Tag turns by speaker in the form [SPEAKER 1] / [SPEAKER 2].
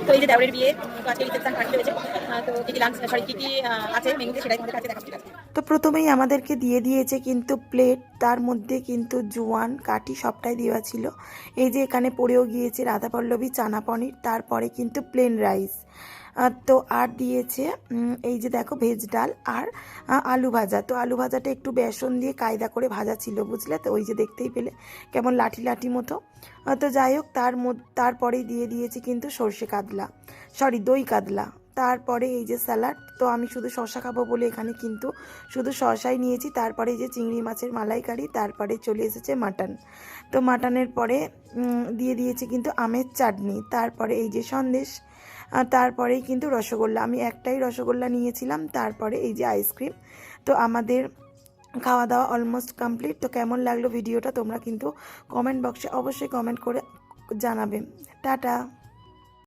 [SPEAKER 1] তো এই যে দেওরের বিয়ে, তো আজকে রিসেপশন পার্টি রয়েছে। তো কি কি লাঞ্চ সরি কি কি আছে মেনুতে সেটাই তোমাদের কাছে দেখাচ্ছি আজকে। তো প্রথমেই আমাদেরকে দিয়ে দিয়েছে কিন্তু প্লেট, তার মধ্যে কিন্তু জোয়ান কাঠি সবটাই দেওয়া ছিল। এই যে এখানে পড়েও গিয়েছে রাধাপল্লবী চানা পনির, তারপরে কিন্তু প্লেন রাইস। তো আর দিয়েছে এই যে দেখো ভেজ ডাল আর আলু ভাজা। তো আলু ভাজাটা একটু বেসন দিয়ে কায়দা করে ভাজা ছিল, বুঝলে তো, ওই যে দেখতেই পেলে কেমন লাঠি লাঠি মতো। তো যাই হোক, তারপরেই দিয়ে দিয়েছি কিন্তু সর্ষে কাতলা, সরি দই কাতলা। তারপরে এই যে স্যালাড, তো আমি শুধু শসা খাবো বলে এখানে কিন্তু শুধু শসাই নিয়েছি। তারপরে এই যে চিংড়ি মাছের মালাইকারি, তারপরে চলে এসেছে মাটন। তো মাটনের পরে দিয়ে দিয়েছি কিন্তু আমের চাটনি, তারপরে এই যে সন্দেশ, আর তারপরেই কিন্তু রসগোল্লা। আমি একটাই রসগোল্লা নিয়েছিলাম, তারপরে এই যে আইসক্রিম। তো আমাদের খাওয়া দাওয়া অলমোস্ট কমপ্লিট। তো কেমন লাগলো ভিডিওটা তোমরা কিন্তু কমেন্ট বক্সে অবশ্যই কমেন্ট করে জানাবে। টাটা।